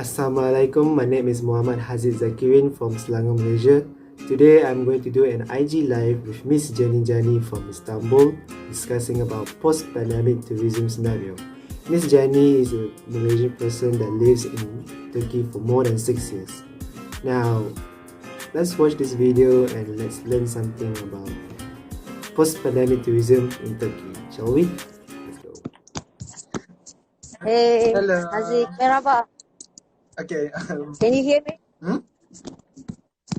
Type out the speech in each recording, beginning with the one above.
Assalamualaikum, my name is Muhammad Hazid Zakirin from Selangor, Malaysia. Today I'm going to do an IG live with Miss Jenny Jani from Istanbul discussing about post-pandemic tourism scenario. Miss Jenny is a Malaysian person that lives in Turkey for more than 6 years. Now, let's watch this video and let's learn something about post-pandemic tourism in Turkey, shall we? Let's go. Hey, Hello. Haziq, merhaba. Okay. Can you hear me? Hmm?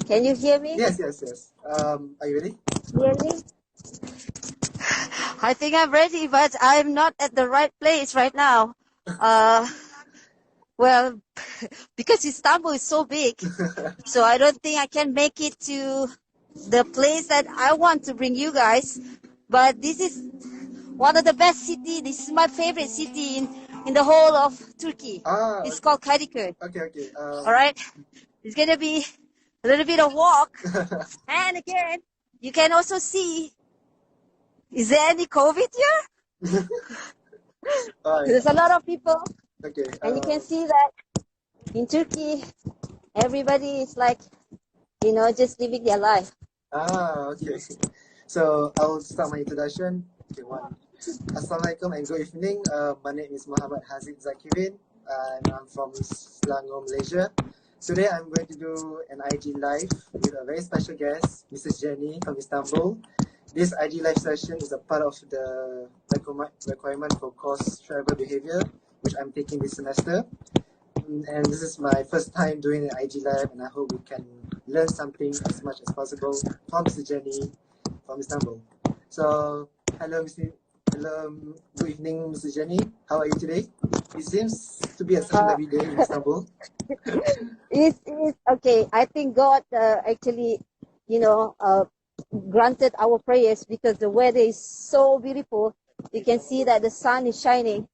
Can you hear me? Yes. Are you ready? Hear me? I think I'm ready, but I'm not at the right place right now. Well, because Istanbul is so big, so I don't think I can make it to the place that I want to bring you guys. But this is one of the best city. This is my favorite city in the whole of Turkey. It's called Kadıköy. Okay. All right, it's gonna be a little bit of walk, and again, you can also see. Is there any COVID here? There's a lot of people, Okay. and you can see that in Turkey, everybody is like, just living their life. Okay. So I'll start my introduction. Okay, one. Assalamualaikum and good evening. My name is Muhammad Hazid Zakirin and I'm from Selangor, Malaysia. Today I'm going to do an IG live with a very special guest, Mrs. Jenny from Istanbul. This IG live session is a part of the requirement for course travel behavior, which I'm taking this semester. And this is my first time doing an IG live, and I hope we can learn something as much as possible from Mrs. Jenny from Istanbul. So, hello, good evening, Mrs. Jenny. How are you today? It seems to be a sunny lovely day in Istanbul. It's okay. I think God actually, granted our prayers because the weather is so beautiful. You can see that the sun is shining,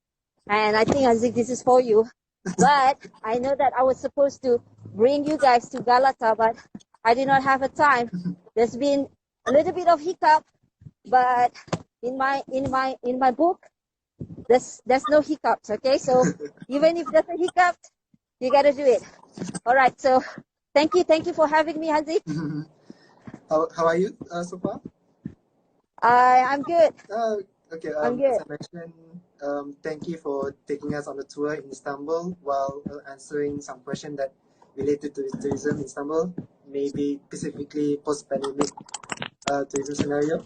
and I think this is for you. But I know that I was supposed to bring you guys to Galata, but I did not have a time. There's been a little bit of hiccup, but in my book, there's no hiccups. Okay, so even if there's a hiccup, you gotta do it. All right. So thank you for having me, Haziq. How are you so far? I'm good. Okay. I'm good. As I mentioned, thank you for taking us on the tour in Istanbul while answering some questions that related to tourism in Istanbul, maybe specifically post-pandemic tourism scenario.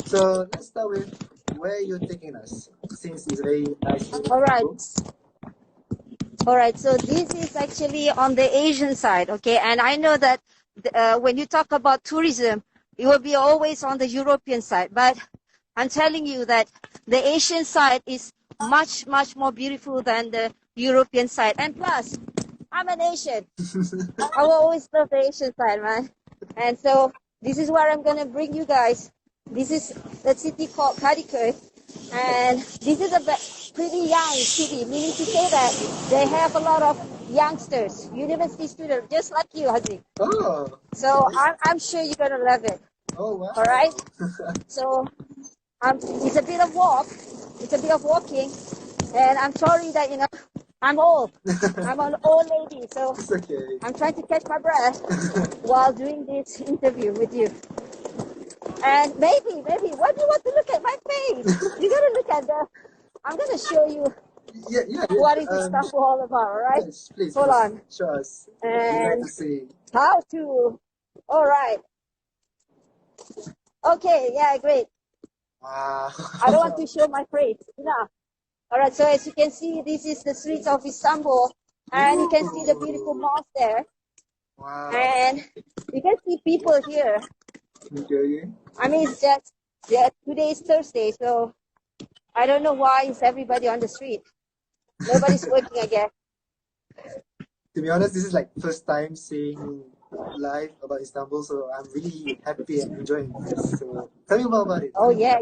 So let's start with where you're taking us, since it's very nice. All right. So this is actually on the Asian side, okay? And I know that when you talk about tourism, it will be always on the European side. But I'm telling you that the Asian side is much, much more beautiful than the European side. And plus, I'm an Asian. I will always love the Asian side, man. And so this is where I'm going to bring you guys. This is the city called Kadıköy. And this is a pretty young city, meaning to say that they have a lot of youngsters, university students, just like you, Haziq. Oh. So I'm sure you're going to love it. Oh, wow. All right? So it's a bit of walk. It's a bit of walking. And I'm sorry that, I'm old. I'm an old lady. So It's okay. I'm trying to catch my breath while doing this interview with you. And maybe, why do you want to look at my face? You gotta look at I'm gonna show you what is Istanbul all about, all right? Yes, please. Hold on. Show us. And We'd like to see. how to, all right. Okay, yeah, great. Wow. I don't want to show my face. Enough. All right, so as you can see, this is the streets of Istanbul. And you can see the beautiful mosque there. Wow. And you can see people here. Okay. I mean, it's just, today is Thursday, so I don't know why is everybody on the street. Nobody's working again. To be honest, this is like first time seeing live about Istanbul, so I'm really happy and enjoying this. So tell me more about it. Oh yeah.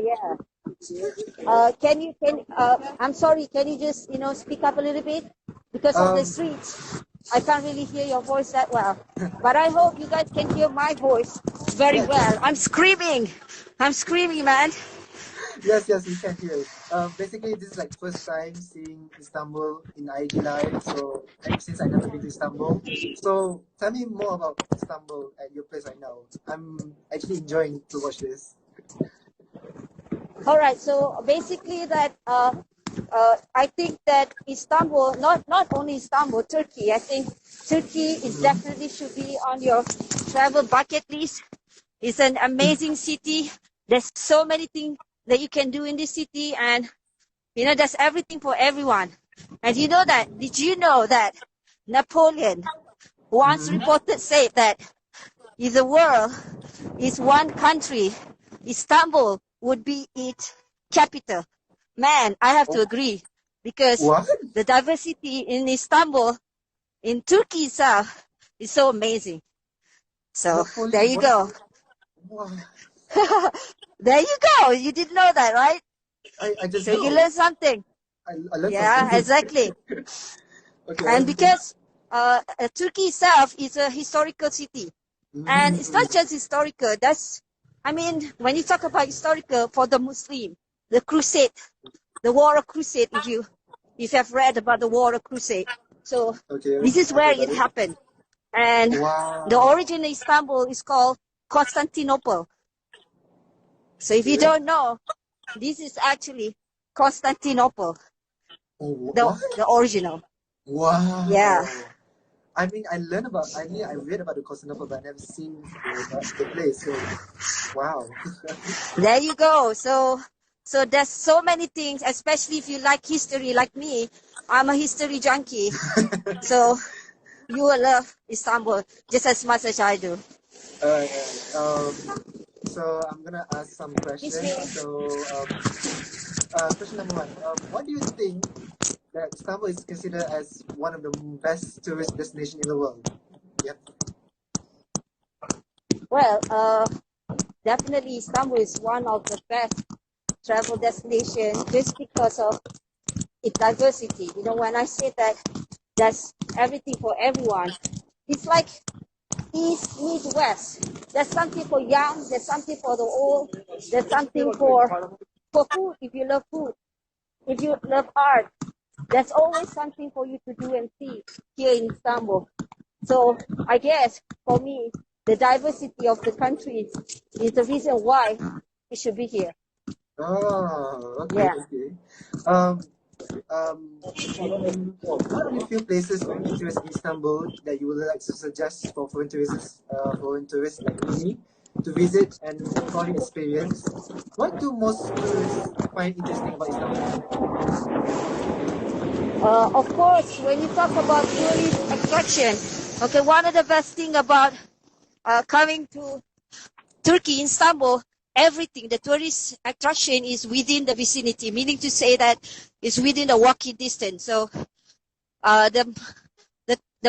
I'm sorry, can you just, speak up a little bit? Because of the streets, I can't really hear your voice that well. But I hope you guys can hear my voice very well. I'm screaming, man. Yes, we can hear it. Basically, this is like first time seeing Istanbul in IG Live. So since I never been to Istanbul, so tell me more about Istanbul at your place right now. I'm actually enjoying to watch this. All right. So basically, I think that Istanbul, not only Istanbul, Turkey. I think Turkey is definitely should be on your travel bucket list. It's an amazing city. There's so many things that you can do in this city, and there's everything for everyone. And you know that? Did you know that Napoleon once reported said that if the world is one country, Istanbul would be its capital. Man, I have to agree, because What? the diversity in Istanbul, in Turkey itself, is so amazing. So Napoleon there you go. Wow. There you go. You didn't know that, right? I just So know. you learned something. I learned Yeah, something. exactly. Okay. And because Turkey itself is a historical city, and it's not just historical. When you talk about historical for the Muslim, the Crusade, the War of Crusade, if you have read about the War of Crusade. So Okay. this is where it happened. And Wow. the origin of Istanbul is called Constantinople. So if you don't know, this is actually Constantinople, Oh, the original. Wow. Yeah. I read about the Constantinople, but I've never seen the place. So, wow. There you go. So there's so many things, especially if you like history like me. I'm a history junkie. So you will love Istanbul just as much as I do. Alright. So I'm gonna ask some questions. So, question number one. What do you think that Istanbul is considered as one of the best tourist destinations in the world? Yep. Well, definitely Istanbul is one of the best travel destinations just because of its diversity. When I say that there's everything for everyone, it's like East meets West. There's something for young, there's something for the old, there's something for food if you love food. If you love art, there's always something for you to do and see here in Istanbul. So I guess for me, the diversity of the country is the reason why it should be here. Oh, okay, Yeah. okay. What are the few places or interests in Istanbul that you would like to suggest for foreign tourists like me to visit and probably experience? What do most tourists find interesting about Istanbul? Of course, when you talk about tourist attraction, okay, one of the best thing about coming to Turkey, Istanbul, everything, the tourist attraction is within the vicinity, meaning to say that it's within the walking distance. So the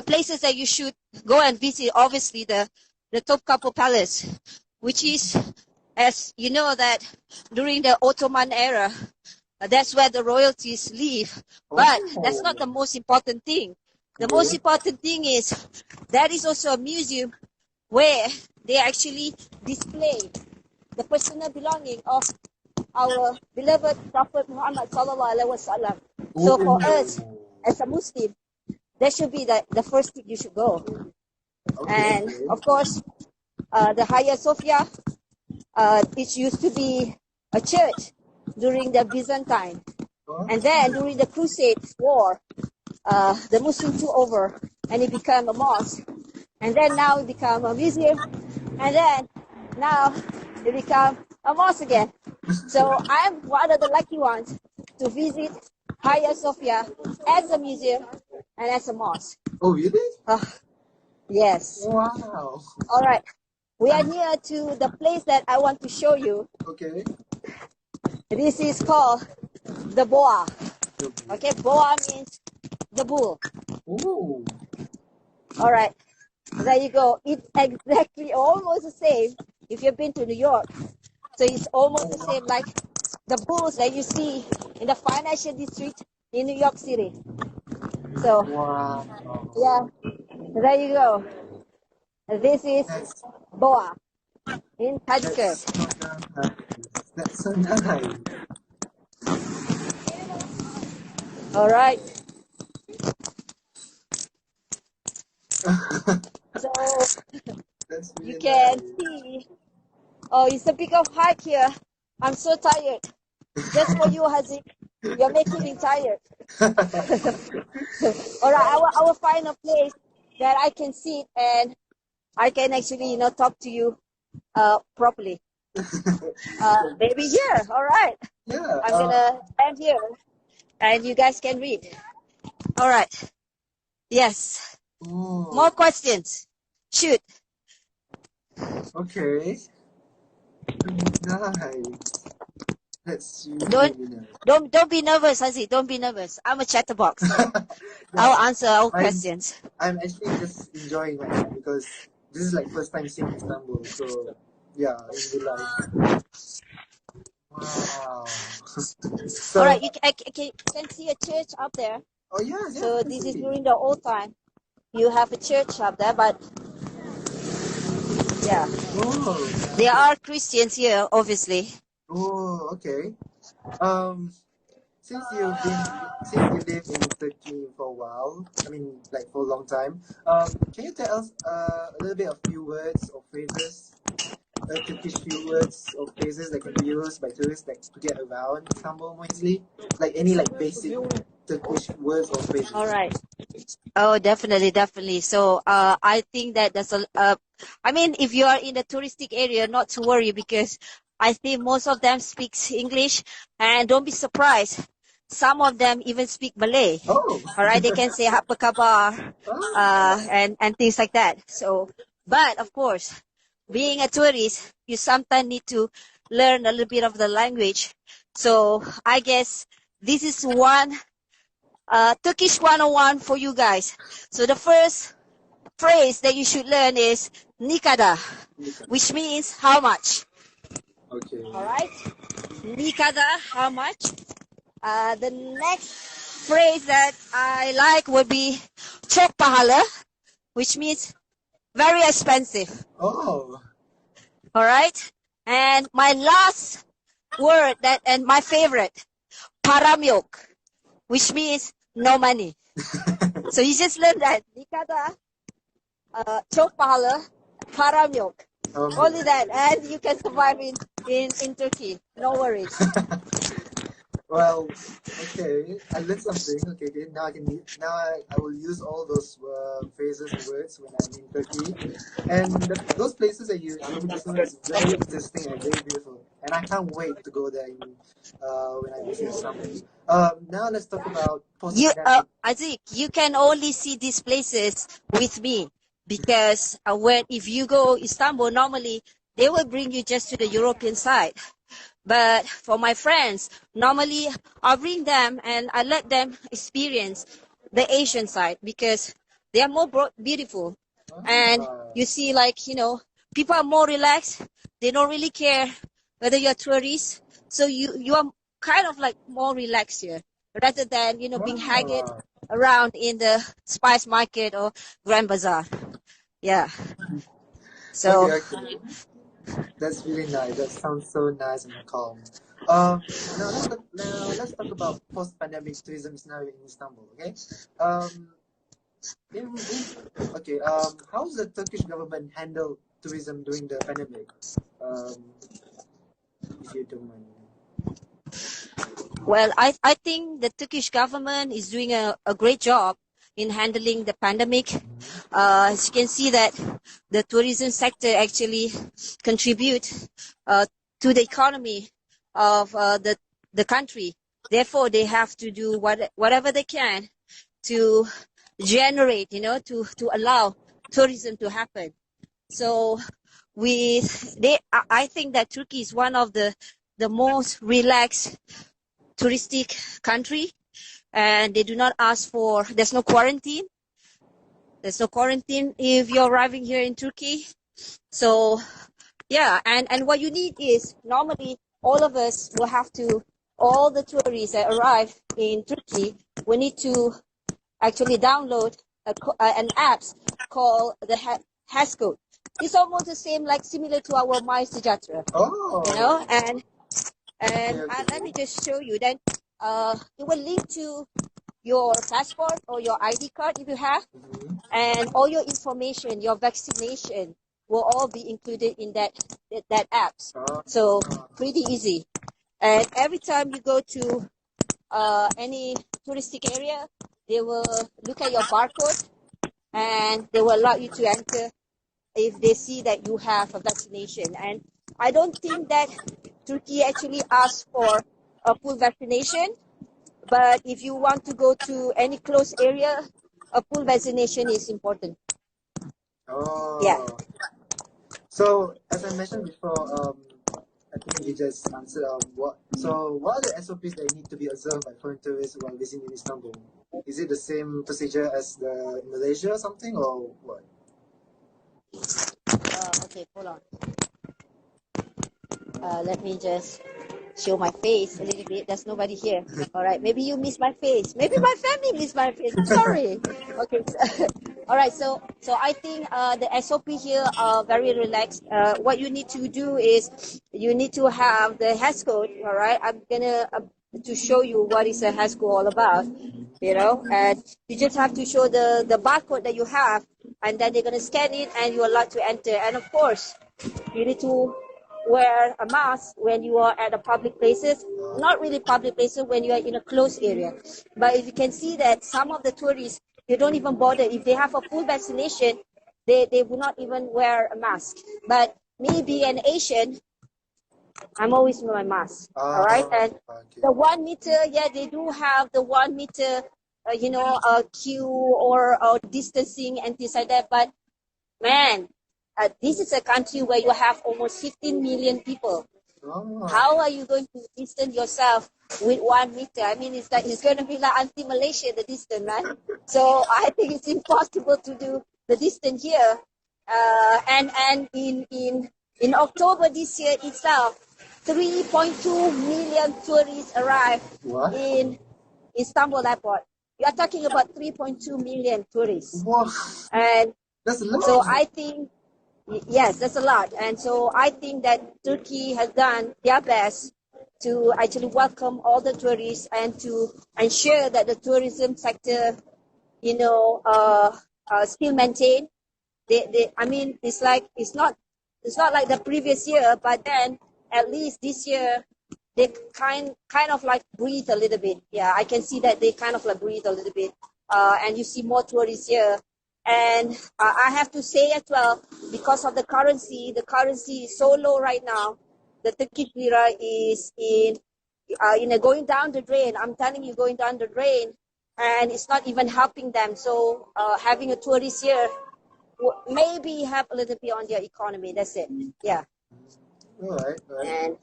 places that you should go and visit, obviously the Topkapı Palace, which is, as you know, that during the Ottoman era, that's where the royalties live. But that's not the most important thing. The most important thing is that is also a museum where they actually display the personal belonging of our beloved Prophet Muhammad sallallahu alaihi wasallam. So for us as a Muslim, that should be the first thing you should go. And of course, the Hagia Sophia, it used to be a church during the Byzantine. And then during the Crusade War, the Muslims took over and it became a mosque. And then now it became a museum. And then now it became a mosque again. So I'm one of the lucky ones to visit Hagia Sophia as a museum and as a mosque. Oh, really? Yes. Wow. All right. We are near to the place that I want to show you. Okay. This is called the Boa. Okay, Boa means the bull. Ooh. All right. There you go. It's exactly almost the same if you've been to New York. So it's almost the same like the bulls that you see in the financial district in New York City. So, wow. Yeah, there you go. This is Boa in Kadıköy. That's so nice. All right. So That's you really can nice. see. Oh, it's a big of hike here. I'm so tired. Just for you, Haziq. You're making me tired. All right, I will find a place that I can sit and I can actually, talk to you properly. Maybe here. All right. Yeah. I'm gonna stand here and you guys can read. All right. Yes. More Oh, questions. Shoot. okay. Nice. That's really, Don't really nice. don't be nervous, Haziq. Don't be nervous. I'm a chatterbox. No, I'll answer all I'm questions. I'm actually just enjoying right now because this is like first time seeing Istanbul. So yeah, in real life. Wow. All So right. I can see a church up there. oh yeah, yeah, I So can this is see. during the old time. You have a church up there, but yeah, Oh, there are Christians here, obviously. oh, okay. Um, since you live in Turkey for a while, I mean like for a long time, can you tell us a little bit of few words or phrases, Turkish few words or phrases that can be used by tourists like to get around Istanbul more easily? Like any like basic Turkish words or All phrases? right. Oh, definitely, definitely. So, I think that I mean, if you are in the touristic area, not to worry because I think most of them speaks English, and don't be surprised. Some of them even speak Malay. Oh, All right, they can say apa kabar, oh, and things like that. So, but of course, being a tourist, you sometimes need to learn a little bit of the language. So, I guess this is one Turkish 101 for you guys. So the first phrase that you should learn is nikada, which means how much. okay. All right, nikada, how much. The next phrase that I like would be çok pahalı, which means very expensive. Oh, All right, and my last word and my favorite, paramyok, which means no money. So you just learn that nikada, çok pahalı, param yok. Only that, and you can survive in Turkey. No worries. well, okay. I learned something. Okay, okay. Now I will use all those phrases and words when I'm in Turkey, and those places that you showed me just now is very interesting and very beautiful, and I can't wait to go there when I visit Istanbul. Now let's talk about post-pandemic. Azik, you can only see these places with me because if you go Istanbul, normally they will bring you just to the European side. But for my friends, normally I bring them and I let them experience the Asian side because they are more beautiful. And Ah, you see, people are more relaxed. They don't really care whether you're tourists. So you are kind of like more relaxed here rather than, being haggard wow. around in the spice market or Grand Bazaar. Yeah. So, Okay, okay. That's really nice. That sounds so nice and calm. Now let's talk about post-pandemic tourism scenario in Istanbul. Okay. Um, okay. How's the Turkish government handle tourism during the pandemic? Um, if you don't mind. well, I think the Turkish government is doing a great job in handling the pandemic. As you can see that the tourism sector actually contribute to the economy of the country. Therefore, they have to do whatever they can to generate, to allow tourism to happen. So I think that Turkey is one of the most relaxed touristic country, and they do not ask for, there's no quarantine. There's no quarantine if you're arriving here in Turkey. So yeah, and what you need is normally all of us will have to, all the tourists that arrive in Turkey, we need to actually download an app called the Hascode. It's almost the same, like similar to our My Sejahtera, Oh. and Okay, let me just show you. Then it will link to your passport or your ID card if you have, and all your information, your vaccination will all be included in that apps. So pretty easy. And every time you go to any touristic area, they will look at your barcode and they will allow you to enter if they see that you have a vaccination. And I don't think that Turkey actually asks for a full vaccination, but if you want to go to any close area, a full vaccination is important. Oh. Yeah. So as I mentioned before, I think you just answered what are the SOPs that need to be observed by foreign tourists while visiting Istanbul? Is it the same procedure as in Malaysia or something, or what? Okay, hold on. Let me just show my face a little bit. There's nobody here. All right. Maybe you miss my face. Maybe my family miss my face. I'm sorry. Okay. All right. So I think the SOP here are very relaxed. What you need to do is you need to have the HAS code. All right. I'm gonna to show you what is a HAS code all about. You know, and you just have to show the barcode that you have, and then they're gonna scan it, and you're allowed to enter. And of course, you need to wear a mask when you are at a public places, not really public places, when you are in a closed area. But if you can see that some of the tourists, they don't even bother. If they have a full vaccination, they will not even wear a mask. But me being an Asian, I'm always wearing my mask. All right. And the 1 meter, yeah, they do have the 1 meter, queue or distancing and things like that. But man, this is a country where you have almost 15 million people. Oh. How are you going to distance yourself with 1 meter? I mean, it's going to be like anti-Malaysia, the distance, man. So I think it's impossible to do the distance here. And in October this year itself, 3.2 million tourists arrived in Istanbul airport. You are talking about 3.2 million tourists. Wow. And that's a lot. So I think, yes, that's a lot. And so I think that Turkey has done their best to actually welcome all the tourists and to ensure that the tourism sector, still maintain. I mean, it's not like the previous year, but then at least this year they kind of like breathe a little bit. Yeah, I can see that they kind of like breathe a little bit. And you see more tourists here. And I have to say as well, because of the currency is so low right now. The Turkish lira is going down the drain. I'm telling you, going down the drain, and it's not even helping them. So having a tourist here will maybe help a little bit on their economy. That's it. Yeah. All right. And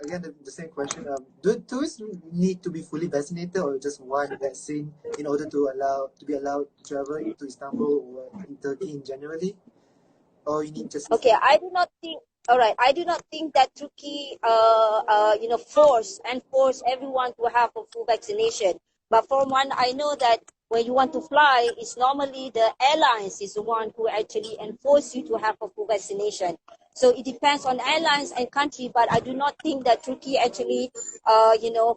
again, the same question. Do tourists need to be fully vaccinated or just one vaccine in order to be allowed to travel into Istanbul or in Turkey in generally? Or you need just... Okay, I do not think that Turkey, force everyone to have a full vaccination. But for one, I know that when you want to fly, it's normally the airlines is the one who actually enforce you to have a full vaccination. So it depends on airlines and country, but I do not think that Turkey actually,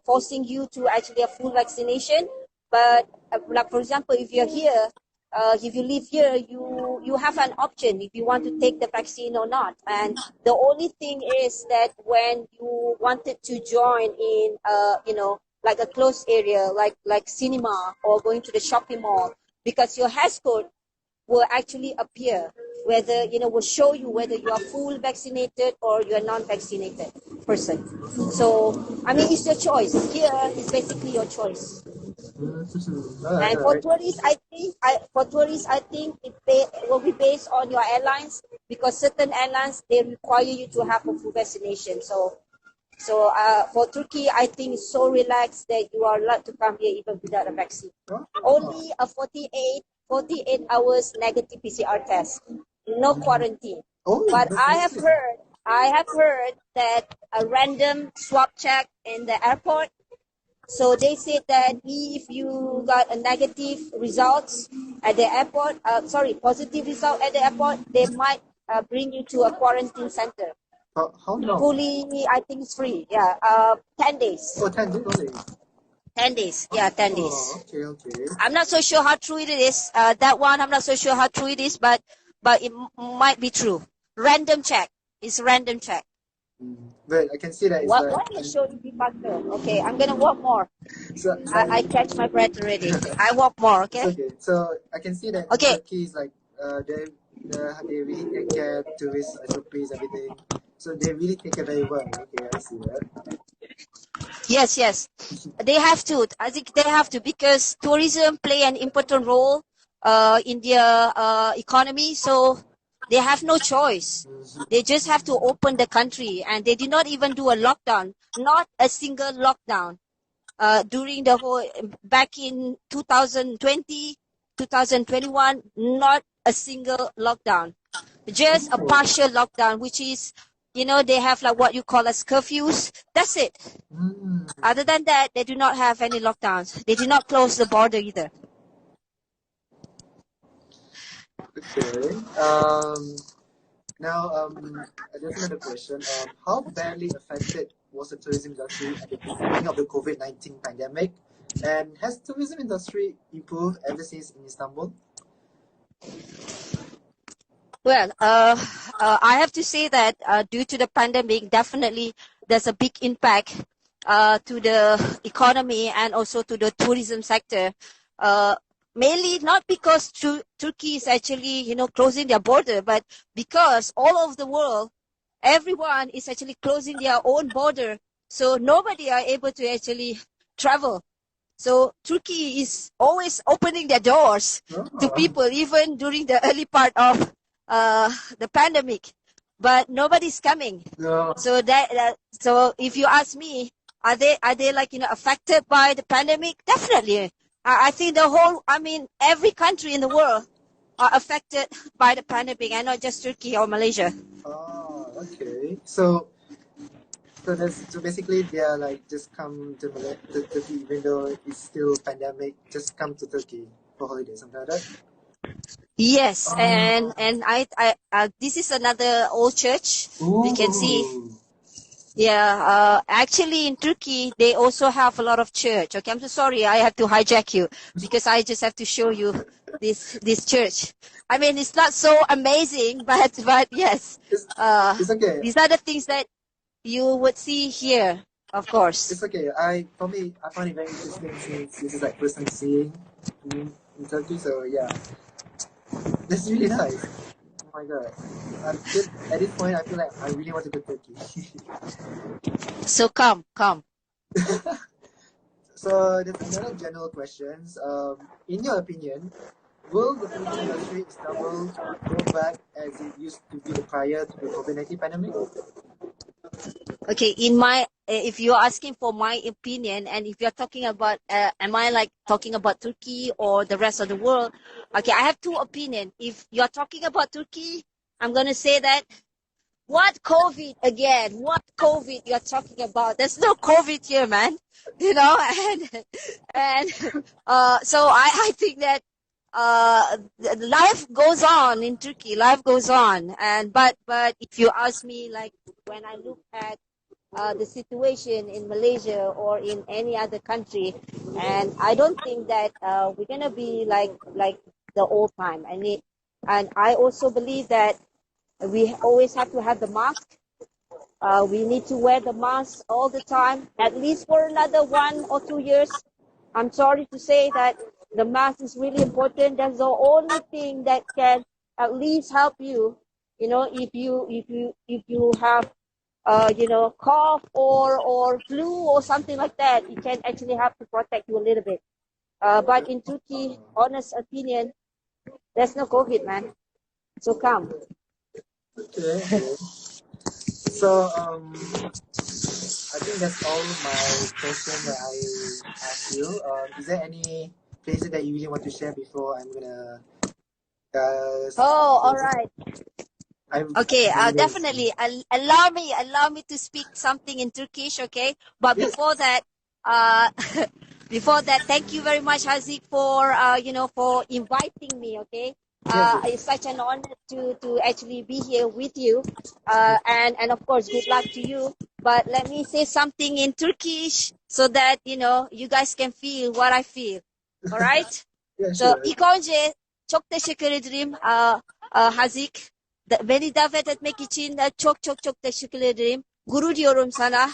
forcing you to actually have full vaccination. But like for example, if you're here, if you live here, you have an option if you want to take the vaccine or not. And the only thing is that when you wanted to join in, like a closed area, like cinema or going to the shopping mall, because your HAS code will actually appear, whether, will show you whether you are full vaccinated or you are non-vaccinated person. So, I mean, it's your choice. Here is basically your choice. And for tourists, I think it will be based on your airlines, because certain airlines, they require you to have a full vaccination. So for Turkey, I think it's so relaxed that you are allowed to come here even without a vaccine. Only a 48 hours negative PCR test, no quarantine. But I have heard that a random swab check in the airport. So they said that if you got a negative results at the airport, positive result at the airport, they might bring you to a quarantine center. How long? Fully, I think it's free. Yeah, 10 days. Oh, 10 days only. 10 days. Yeah, 10 days. Oh, okay. I'm not so sure how true it is. That one, I'm not so sure how true it is, but it might be true. Random check. It's random check. Well, I can see that it's What like... you showed me faster. Okay, I'm gonna walk more. So, I catch my breath already. I walk more. Okay. It's okay. So I can see that Okay. Turkey is like they really take care of tourists, SOPs, everything. So they really take it very well. Okay, I see that. Yes. They have to. I think they have to, because tourism play an important role in their economy. So they have no choice. They just have to open the country, and they did not even do a lockdown. Not a single lockdown during the whole, back in 2020, 2021. Not a single lockdown. Just a partial lockdown, which is, they have like what you call as curfews. That's it. Other than that, they do not have any lockdowns. They do not close the border either. Okay. Now, just another question. How badly affected was the tourism industry at the beginning of the COVID-19 pandemic? And has tourism industry improved ever since in Istanbul? Well, I have to say that due to the pandemic, definitely there's a big impact to the economy and also to the tourism sector. Mainly not because Turkey is actually, closing their border, but because all over the world, everyone is actually closing their own border. So nobody are able to actually travel. So Turkey is always opening their doors to people, even during the early part of the pandemic. But nobody's coming. No. So so if you ask me, are they like, affected by the pandemic? Definitely. I think every country in the world are affected by the pandemic, and not just Turkey or Malaysia. Oh, okay. So basically they are like just come to Turkey, even though it's still pandemic, just come to Turkey for holidays, something like that. Yes, and I this is another old church. You can see. Yeah, actually in Turkey, they also have a lot of church. Okay, I'm so sorry, I have to hijack you, because I just have to show you this church. I mean, it's not so amazing, but yes, It's okay. These are the things that you would see here, of course. It's okay. I find it very interesting, since this is like first time seeing in Turkey. So yeah, that's really nice. Oh my god! At this point, I feel like I really want to go to Turkey. So come. So there's another general questions. In your opinion, will the tourism industry in Istanbul go back as it used to be prior to the COVID-19 pandemic? Okay, if you're asking for my opinion, and if you're talking about, am I like talking about Turkey or the rest of the world? Okay, I have two opinions. If you're talking about Turkey, I'm going to say that, what COVID again? What COVID you're talking about? There's no COVID here, man. So I think that life goes on in Turkey. Life goes on, but if you ask me, like when I look at the situation in Malaysia or in any other country, and I don't think that we're gonna be like the old time. And I also believe that we always have to have the mask. We need to wear the mask all the time, at least for another 1 or 2 years. I'm sorry to say that the mask is really important. That's the only thing that can at least help you. If you have cough or flu or something like that, it can actually have to protect you a little bit. But in Turkey, honest opinion, there's no COVID, man. So come. Okay. So I think that's all my question that I asked you. Is there any places that you really want to share before I'm gonna? All right. Okay, definitely. Allow me to speak something in Turkish, okay? But before that, thank you very much, Haziq, for for inviting me, okay? Yes, It's such an honor to actually be here with you. And of course, good luck to you. But let me say something in Turkish so that, you guys can feel what I feel. All right? yeah, So sure. ilk önce çok teşekkür ederim Hazik. Beni davet etmek için de çok çok çok teşekkür ederim. Gurur diyorum sana.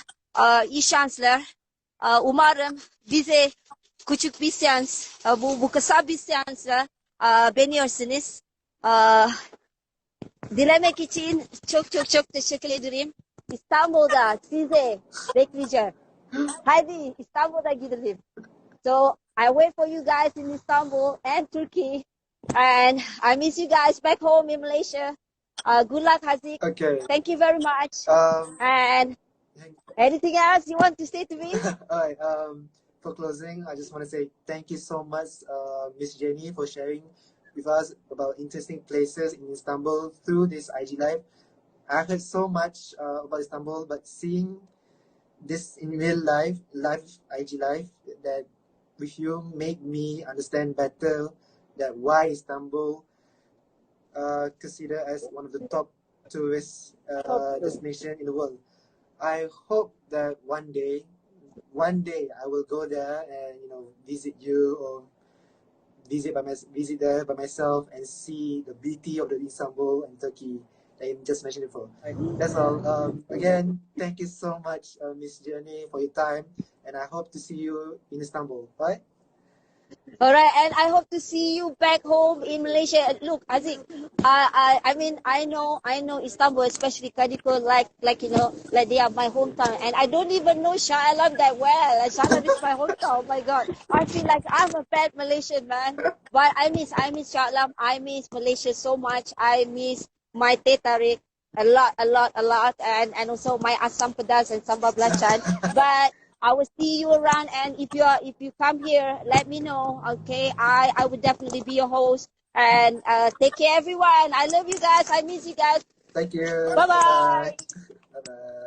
İyi şanslar. Umarım bize küçük bir seans, bu kısa bir seansla beğeniyorsunuz. Dilemek için çok çok çok teşekkür ederim. İstanbul'da size bekleyeceğim. Hadi İstanbul'da gidelim. So I wait for you guys in Istanbul and Turkey. And I miss you guys back home in Malaysia. Good luck, Hazik. Okay. Thank you very much. Um, And anything else you want to say to me? all right. For closing, I just want to say thank you so much, Miss Jenny, for sharing with us about interesting places in Istanbul through this IG Live. I heard so much about Istanbul, but seeing this in real life, IG Live, that with you made me understand better that why Istanbul considered as one of the top tourist destination in the world. I hope that one day I will go there and visit you or visit there by myself and see the beauty of the Istanbul and Turkey that you just mentioned before. That's all. Again, thank you so much, Miss Jenny, for your time, and I hope to see you in Istanbul. Bye. All right, and I hope to see you back home in Malaysia. Look, Aziz, I know Istanbul, especially Kadiko, like they are my hometown, and I don't even know Shah Alam that well. Shah Alam is my hometown. Oh my God, I feel like I'm a bad Malaysian man, but I miss Shah Alam. I miss Malaysia so much. I miss my Teh Tarik a lot, and also my Asam Pedas and Sambal Belacan, but I will see you around, and if you come here, let me know. Okay, I will definitely be your host. And take care, everyone. I love you guys. I miss you guys. Thank you. Bye bye. Bye bye.